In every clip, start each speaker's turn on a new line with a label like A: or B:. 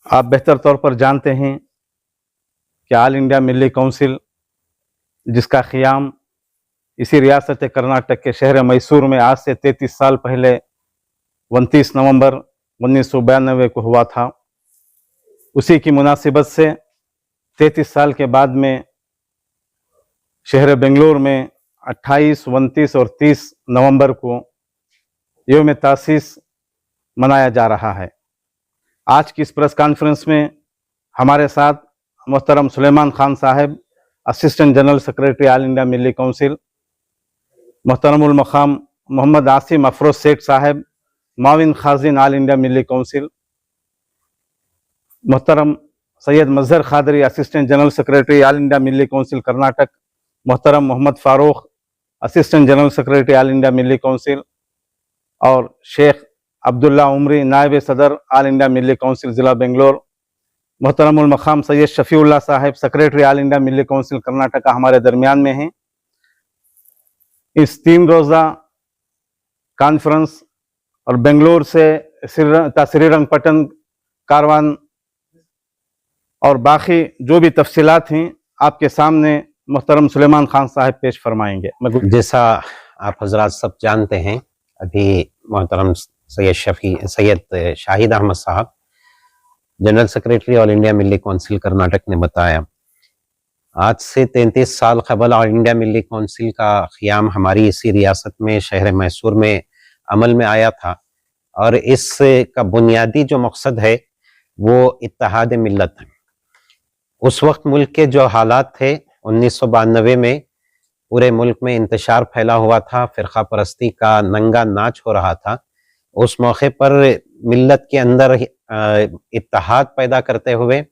A: آپ بہتر طور پر جانتے ہیں کہ آل انڈیا ملی کونسل جس کا قیام اسی ریاست کرناٹک کے شہر میسور میں آج سے 33 سال پہلے 29 نومبر 1992 کو ہوا تھا، اسی کی مناسبت سے 33 سال کے بعد میں شہر بنگلور میں 28، 29 اور 30 نومبر کو یوم تاسیس منایا جا رہا ہے۔ آج کی اس پریس کانفرنس میں ہمارے ساتھ محترم سلیمان خان صاحب، اسسٹنٹ جنرل سیکرٹری آل انڈیا ملی کونسل، محترم المقام محمد عاصم افروز شیخ صاحب، معاون خازن آل انڈیا ملی کونسل، محترم سید مظہر خادری، اسسٹنٹ جنرل سیکرٹری آل انڈیا ملی کونسل کرناٹک، محترم محمد فاروق، اسسٹنٹ جنرل سیکرٹری آل انڈیا ملی کونسل، اور شیخ عبداللہ عمری، نائب صدر آل انڈیا ملی کونسل ضلع بنگلور، محترم المقام سید شفیع اللہ صاحب، سیکرٹری آل انڈیا ملی کونسل کرناٹک ہمارے درمیان میں ہیں۔ اس 3 روزہ کانفرنس اور بنگلور سے سری رنگ پٹن کاروان اور باقی جو بھی تفصیلات ہیں آپ کے سامنے محترم سلیمان خان صاحب پیش فرمائیں گے۔
B: جیسا آپ حضرات سب جانتے ہیں، ابھی محترم سید شاہد احمد صاحب، جنرل سیکرٹری آل انڈیا ملی کونسل کرناٹک نے بتایا، آج سے 33 سال قبل آل انڈیا ملی کونسل کا قیام ہماری اسی ریاست میں شہر میسور میں عمل میں آیا تھا، اور اس کا بنیادی جو مقصد ہے وہ اتحاد ملت ہے۔ اس وقت ملک کے جو حالات تھے، 1992 میں پورے ملک میں انتشار پھیلا ہوا تھا، فرقہ پرستی کا ننگا ناچ ہو رہا تھا۔ اس موقع پر ملت کے اندر اتحاد پیدا کرتے ہوئے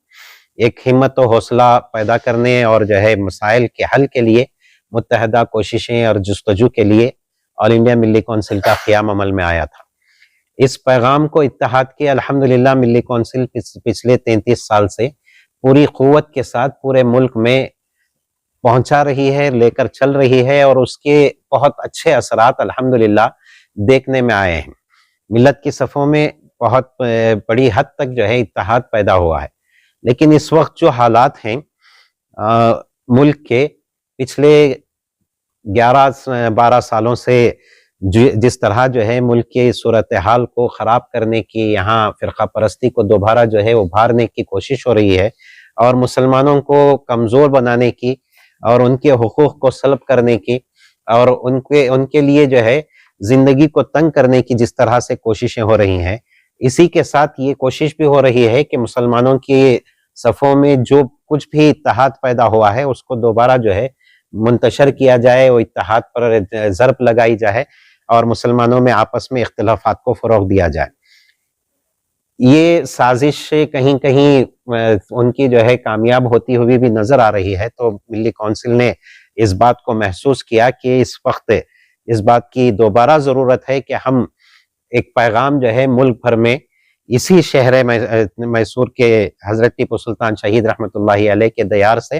B: ایک ہمت و حوصلہ پیدا کرنے اور مسائل کے حل کے لیے متحدہ کوششیں اور جستجو کے لیے آل انڈیا ملی کونسل کا قیام عمل میں آیا تھا۔ اس پیغام کو اتحاد کے الحمدللہ ملی کونسل پچھلے 33 سال سے پوری قوت کے ساتھ پورے ملک میں پہنچا رہی ہے، لے کر چل رہی ہے، اور اس کے بہت اچھے اثرات الحمدللہ دیکھنے میں آئے ہیں۔ ملت کی صفوں میں بہت بڑی حد تک اتحاد پیدا ہوا ہے۔ لیکن اس وقت جو حالات ہیں ملک کے پچھلے 11-12 سالوں سے جس طرح ملک کی صورتحال کو خراب کرنے کی، یہاں فرقہ پرستی کو دوبارہ ابھارنے کی کوشش ہو رہی ہے، اور مسلمانوں کو کمزور بنانے کی اور ان کے حقوق کو سلب کرنے کی اور ان کے لیے زندگی کو تنگ کرنے کی جس طرح سے کوششیں ہو رہی ہیں، اسی کے ساتھ یہ کوشش بھی ہو رہی ہے کہ مسلمانوں کی صفوں میں جو کچھ بھی اتحاد پیدا ہوا ہے اس کو دوبارہ منتشر کیا جائے، وہ اتحاد پر ضرب لگائی جائے اور مسلمانوں میں آپس میں اختلافات کو فروغ دیا جائے۔ یہ سازش کہیں کہیں ان کی کامیاب ہوتی ہوئی بھی نظر آ رہی ہے، تو ملی کونسل نے اس بات کو محسوس کیا کہ اس وقت اس بات کی دوبارہ ضرورت ہے کہ ہم ایک پیغام ملک بھر میں اسی شہر میسور کے حضرت ٹیپو سلطان شہید رحمۃ اللہ علیہ کے دیار سے،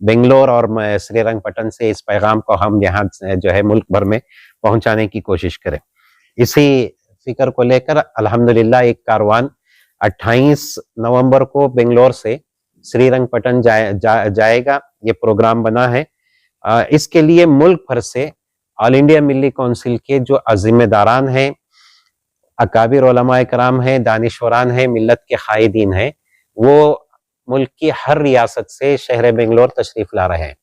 B: بنگلور اور سری رنگ پٹن سے اس پیغام کو ہم یہاں ملک بھر میں پہنچانے کی کوشش کریں۔ اسی فکر کو لے کر الحمدللہ ایک کاروان 28 نومبر کو بنگلور سے سری رنگ پٹن جائے گا، یہ پروگرام بنا ہے۔ اس کے لیے ملک بھر سے آل انڈیا ملی کونسل کے جو ذمہ داران ہیں، اکابر علماء کرام ہیں، دانشوران ہیں، ملت کے قائدین ہیں، وہ ملک کی ہر ریاست سے شہر بنگلور تشریف لا رہے ہیں۔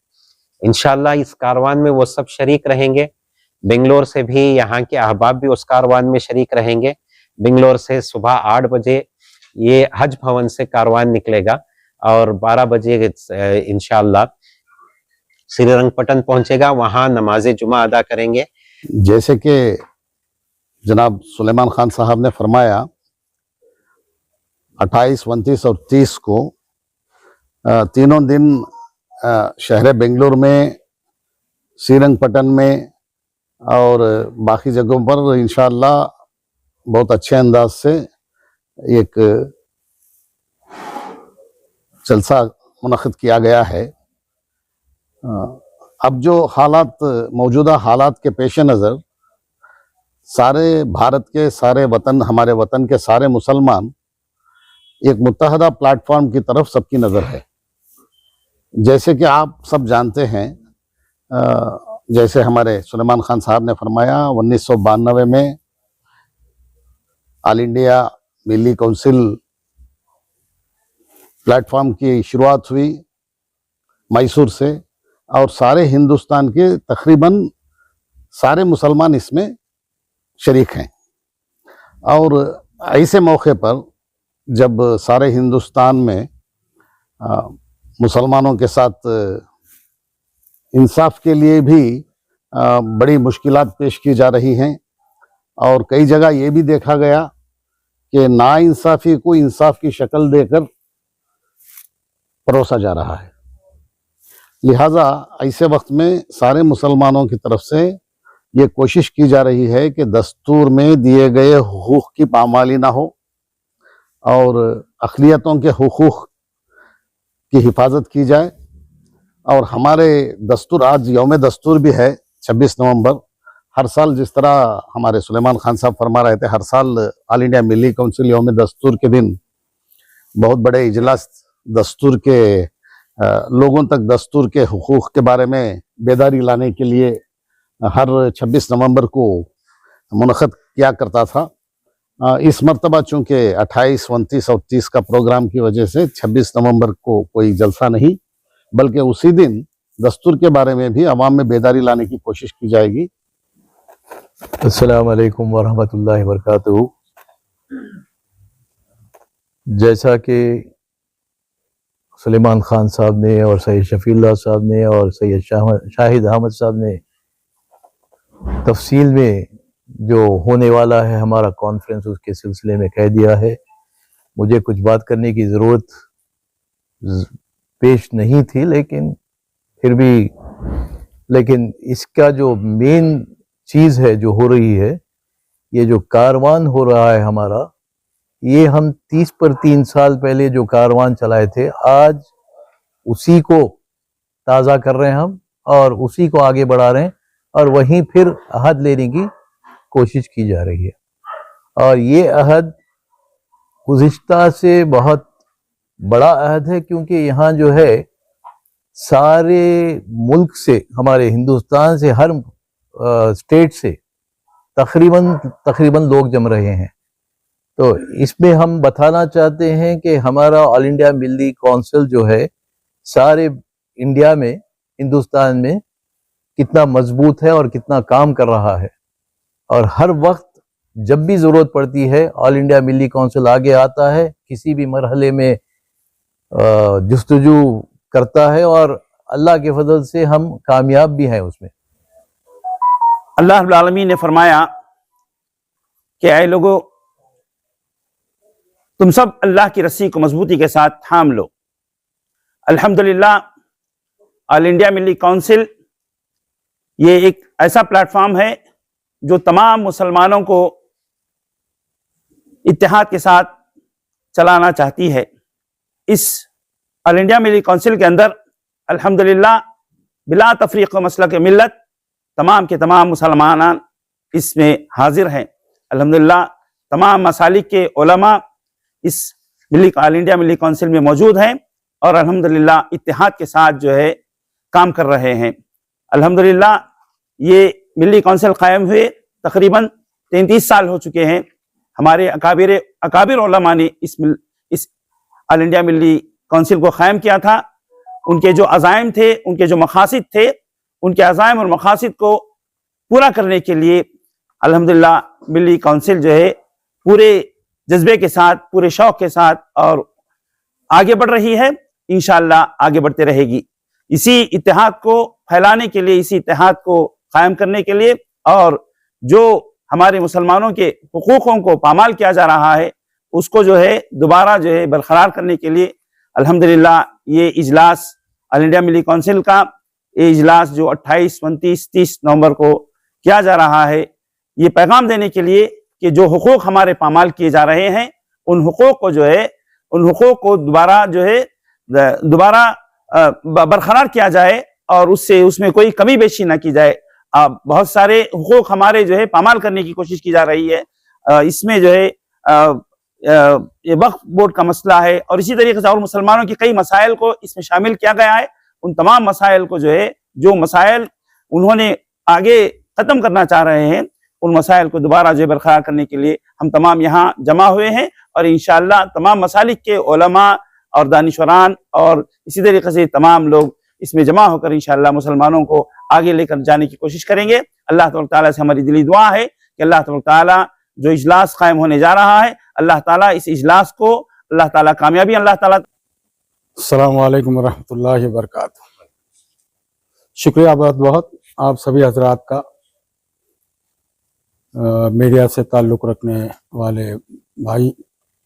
B: انشاءاللہ اس کاروان میں وہ سب شریک رہیں گے۔ بنگلور سے بھی یہاں کے احباب بھی اس کاروان میں شریک رہیں گے۔ بنگلور سے صبح 8 بجے یہ حج بھون سے کاروان نکلے گا اور 12 بجے انشاءاللہ سری رنگ پٹن پہنچے گا، وہاں نماز جمعہ ادا کریں گے۔
C: جیسے کہ جناب سلیمان خان صاحب نے فرمایا، 28، 29 اور 30 کو تینوں دن شہر بنگلور میں، سری رنگ پٹن میں اور باقی جگہوں پر انشاءاللہ بہت اچھے انداز سے ایک جلسہ منعقد کیا گیا ہے۔ اب جو موجودہ حالات کے پیش نظر سارے بھارت کے سارے وطن، ہمارے وطن کے سارے مسلمان ایک متحدہ پلیٹ فارم کی طرف سب کی نظر ہے. جیسے کہ آپ سب جانتے ہیں، جیسے ہمارے سلیمان خان صاحب نے فرمایا 1992 میں آل انڈیا ملی کونسل پلیٹ فارم کی شروعات ہوئی میسور سے، اور سارے ہندوستان کے تقریباً سارے مسلمان اس میں شریک ہیں. اور ایسے موقع پر جب سارے ہندوستان میں مسلمانوں کے ساتھ انصاف کے لیے بھی بڑی مشکلات پیش کی جا رہی ہیں، اور کئی جگہ یہ بھی دیکھا گیا کہ نا انصافی کو انصاف کی شکل دے کر پروسا جا رہا ہے. لہٰذا ایسے وقت میں سارے مسلمانوں کی طرف سے یہ کوشش کی جا رہی ہے کہ دستور میں دیے گئے حقوق کی پامالی نہ ہو، اور اقلیتوں کے حقوق کی حفاظت کی جائے. اور ہمارے دستور، آج یوم دستور بھی ہے 26 نومبر. ہر سال جس طرح ہمارے سلیمان خان صاحب فرما رہے تھے، ہر سال آل انڈیا ملی کونسل یوم دستور کے دن بہت بڑے اجلاس دستور کے لوگوں تک دستور کے حقوق کے بارے میں بیداری لانے کے لیے ہر 26 نومبر کو منعقد کیا کرتا تھا. اس مرتبہ چونکہ 28، 29 اور 30 کا پروگرام کی وجہ سے 26 نومبر کو کوئی جلسہ نہیں، بلکہ اسی دن دستور کے بارے میں بھی عوام میں بیداری لانے کی کوشش کی جائے گی.
D: السلام علیکم ورحمۃ اللہ وبرکاتہ. جیسا کہ سلیمان خان صاحب نے اور سید شفیع اللہ صاحب نے اور سید شاہد احمد صاحب نے تفصیل میں جو ہونے والا ہے ہمارا کانفرنس اس کے سلسلے میں کہہ دیا ہے، مجھے کچھ بات کرنے کی ضرورت پیش نہیں تھی، لیکن پھر بھی اس کا جو مین چیز ہے جو ہو رہی ہے، یہ جو کاروان ہو رہا ہے ہمارا، یہ ہم 30 پر 3 سال پہلے جو کاروان چلائے تھے، آج اسی کو تازہ کر رہے ہیں ہم، اور اسی کو آگے بڑھا رہے ہیں، اور وہیں پھر عہد لینے کی کوشش کی جا رہی ہے. اور یہ عہد گزشتہ سے بہت بڑا عہد ہے، کیونکہ یہاں جو ہے سارے ملک سے، ہمارے ہندوستان سے، ہر اسٹیٹ سے تقریباً لوگ جم رہے ہیں. تو اس میں ہم بتانا چاہتے ہیں کہ ہمارا آل انڈیا ملی کونسل جو ہے سارے انڈیا میں، ہندوستان میں کتنا مضبوط ہے اور کتنا کام کر رہا ہے. اور ہر وقت جب بھی ضرورت پڑتی ہے آل انڈیا ملی کونسل آگے آتا ہے، کسی بھی مرحلے میں جستجو کرتا ہے، اور اللہ کے فضل سے ہم کامیاب بھی ہیں اس میں.
E: اللہ رب العالمین نے فرمایا کہ اے لوگو، تم سب اللہ کی رسی کو مضبوطی کے ساتھ تھام لو. الحمدللہ آل انڈیا ملی کونسل یہ ایک ایسا پلیٹ فارم ہے جو تمام مسلمانوں کو اتحاد کے ساتھ چلانا چاہتی ہے. اس آل انڈیا ملی کونسل کے اندر الحمدللہ بلا تفریق و مسلک ملت تمام کے تمام مسلمان اس میں حاضر ہیں. الحمدللہ تمام مسالک کے علماء اس آل انڈیا ملی کونسل میں موجود ہیں، اور الحمدللہ اتحاد کے ساتھ جو ہے کام کر رہے ہیں. الحمدللہ یہ ملی کونسل قائم ہوئے تقریباً 33 سال ہو چکے ہیں. ہمارے اکابر علماء نے اس آل انڈیا ملی کونسل کو قائم کیا تھا. ان کے جو عزائم تھے، ان کے جو مقاصد تھے، ان کے عزائم اور مقاصد کو پورا کرنے کے لیے الحمدللہ ملی کونسل جو ہے پورے جذبے کے ساتھ، پورے شوق کے ساتھ اور آگے بڑھ رہی ہے. انشاءاللہ آگے بڑھتے رہے گی. اسی اتحاد کو پھیلانے کے لیے، اسی اتحاد کو قائم کرنے کے لیے، اور جو ہمارے مسلمانوں کے حقوقوں کو پامال کیا جا رہا ہے اس کو جو ہے دوبارہ جو ہے برقرار کرنے کے لیے الحمدللہ یہ اجلاس آل انڈیا ملی کونسل کا، یہ اجلاس جو 28، 29، 30 نومبر کو کیا جا رہا ہے، یہ پیغام دینے کے لیے کہ جو حقوق ہمارے پامال کیے جا رہے ہیں ان حقوق کو جو ہے، ان حقوق کو دوبارہ برقرار کیا جائے، اور اس میں کوئی کمی بیشی نہ کی جائے. بہت سارے حقوق ہمارے جو ہے پامال کرنے کی کوشش کی جا رہی ہے. اس میں جو ہے یہ وقف بورڈ کا مسئلہ ہے، اور اسی طریقے سے اور مسلمانوں کی کئی مسائل کو اس میں شامل کیا گیا ہے۔ ان تمام مسائل کو جو مسائل انہوں نے آگے ختم کرنا چاہ رہے ہیں، ان مسائل کو دوبارہ برقرار کرنے کے لیے ہم تمام یہاں جمع ہوئے ہیں، اور انشاءاللہ تمام مسالک کے علماء اور دانشوران اور اسی طریقے سے تمام لوگ اس میں جمع ہو کر انشاءاللہ مسلمانوں کو آگے لے کر جانے کی کوشش کریں گے۔ اللہ تبارک تعالیٰ سے ہماری دلی دعا ہے کہ اللہ تبارک تعالیٰ جو اجلاس قائم ہونے جا رہا ہے، اللہ تعالیٰ اس اجلاس کو اللہ تعالیٰ کامیابی اللہ تعالیٰ۔
F: السلام علیکم ورحمۃ اللہ وبرکاتہ۔ شکریہ بہت بہت آپ سبھی حضرات کا، میڈیا سے تعلق رکھنے والے بھائی،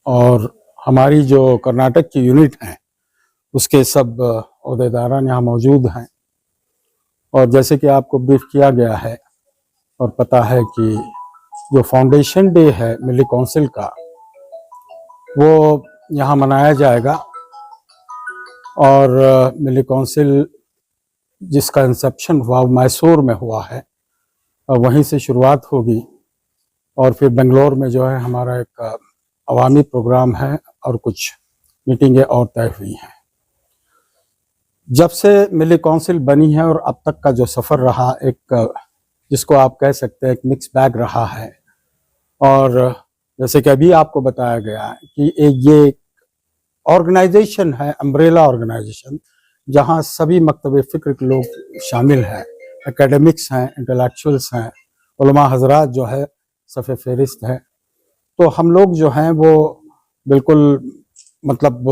F: اور ہماری جو کرناٹک کی یونٹ ہیں اس کے سب عہدیداران یہاں موجود ہیں۔ اور جیسے کہ آپ کو بریف کیا گیا ہے اور پتہ ہے کہ جو فاؤنڈیشن ڈے ہے ملی کونسل کا، وہ یہاں منایا جائے گا، اور ملی کونسل جس کا انسیپشن ہوا میسور میں ہوا ہے، اور وہیں سے شروعات ہوگی، اور پھر بنگلور میں جو ہے ہمارا ایک عوامی پروگرام ہے اور کچھ میٹنگیں اور طے ہوئی ہیں۔ جب سے ملی کونسل بنی ہے اور اب تک کا جو سفر رہا، ایک جس کو آپ کہہ سکتے ہیں ایک مکس بیگ رہا ہے، اور جیسے کہ ابھی آپ کو بتایا گیا ہے کہ یہ آرگنائزیشن ہے، امبریلا آرگنائزیشن، جہاں سبھی مکتب فکر کے لوگ شامل ہیں، اکیڈمکس ہیں، انٹلیکچوئلس ہیں، علماء حضرات جو ہے صف فہرست ہے۔ تو ہم لوگ جو ہیں وہ بالکل مطلب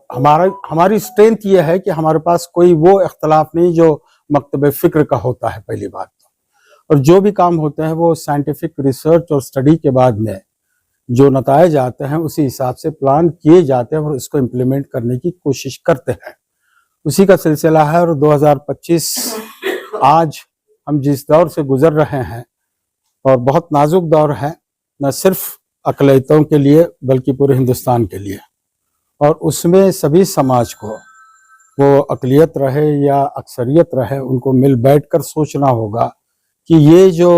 F: ہماری اسٹرینتھ یہ ہے کہ ہمارے پاس کوئی وہ اختلاف نہیں جو مکتب فکر کا ہوتا ہے، پہلی بات تو، اور جو بھی کام ہوتے ہیں وہ سائنٹیفک ریسرچ اور اسٹڈی کے بعد میں جو نتائج آتے ہیں اسی حساب سے پلان کیے جاتے ہیں اور اس کو امپلیمنٹ کرنے کی کوشش کرتے ہیں۔ اسی کا سلسلہ ہے، اور 2025 آج ہم جس دور سے گزر رہے ہیں، اور بہت نازک دور ہے، نہ صرف اقلیتوں کے لیے بلکہ پورے ہندوستان کے لیے، اور اس میں سبھی سماج کو، وہ اقلیت رہے یا اکثریت رہے، ان کو مل بیٹھ کر سوچنا ہوگا کہ یہ جو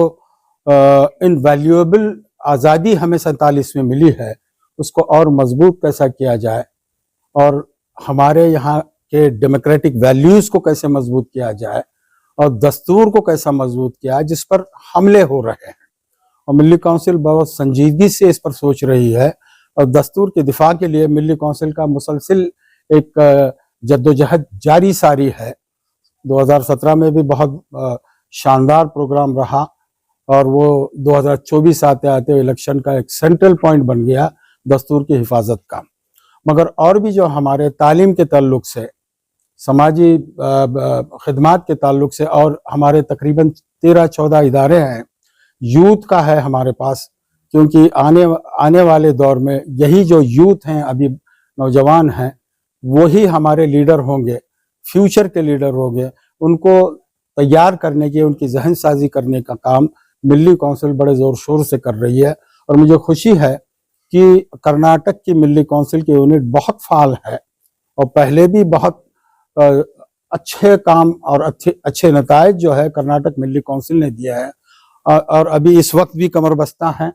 F: انویلیویبل آزادی ہمیں 47 میں ملی ہے اس کو اور مضبوط کیسا کیا جائے، اور ہمارے یہاں کے ڈیموکریٹک ویلیوز کو کیسے مضبوط کیا جائے، اور دستور کو کیسا مضبوط کیا جس پر حملے ہو رہے ہیں، اور ملی کونسل بہت سنجیدگی سے اس پر سوچ رہی ہے، اور دستور کے دفاع کے لیے ملی کونسل کا مسلسل ایک جدوجہد جاری ساری ہے۔ 2017 میں بھی بہت شاندار پروگرام رہا، اور وہ 2024 آتے آتے الیکشن کا ایک سینٹرل پوائنٹ بن گیا دستور کی حفاظت کا۔ مگر اور بھی جو ہمارے تعلیم کے تعلق سے، سماجی خدمات کے تعلق سے، اور ہمارے تقریباً 13-14 ادارے ہیں، یوتھ کا ہے ہمارے پاس، کیونکہ آنے والے دور میں یہی جو یوتھ ہیں، ابھی نوجوان ہیں، وہی ہمارے لیڈر ہوں گے، فیوچر کے لیڈر ہوں گے۔ ان کو تیار کرنے کی، ان کی ذہن سازی کرنے کا کام ملی کونسل بڑے زور شور سے کر رہی ہے، اور مجھے خوشی ہے کہ کرناٹک کی ملی کونسل کی یونٹ بہت فعال ہے، اور پہلے بھی بہت اچھے کام اور اچھے نتائج جو ہے کرناٹک ملی کونسل نے دیا ہے، اور ابھی اس وقت بھی کمر بستہ ہیں،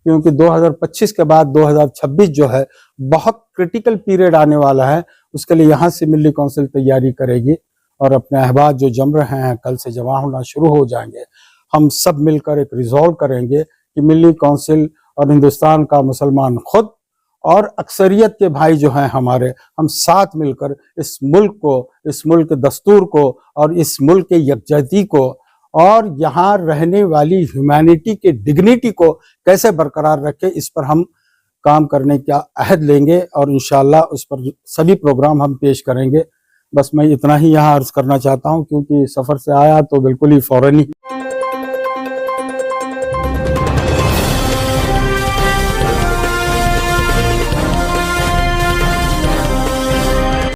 F: کیونکہ 2025 کے بعد 2026 جو ہے بہت کرٹیکل پیریڈ آنے والا ہے۔ اس کے لیے یہاں سے ملی کونسل تیاری کرے گی، اور اپنے احباب جو جم رہے ہیں کل سے جمع ہونا شروع ہو جائیں گے۔ ہم سب مل کر ایک ریزولو کریں گے کہ ملی کونسل اور ہندوستان کا مسلمان خود اور اکثریت کے بھائی جو ہیں ہمارے، ہم ساتھ مل کر اس ملک کو، اس ملک کے دستور کو، اور اس ملک کے یکجہتی کو، اور یہاں رہنے والی ہیومینٹی کے ڈگنیٹی کو کیسے برقرار رکھے، اس پر ہم کام کرنے کا عہد لیں گے، اور انشاءاللہ اس پر سبھی پروگرام ہم پیش کریں گے۔ بس میں اتنا ہی یہاں عرض کرنا چاہتا ہوں، کیونکہ سفر سے آیا تو بالکل ہی فوراً ہی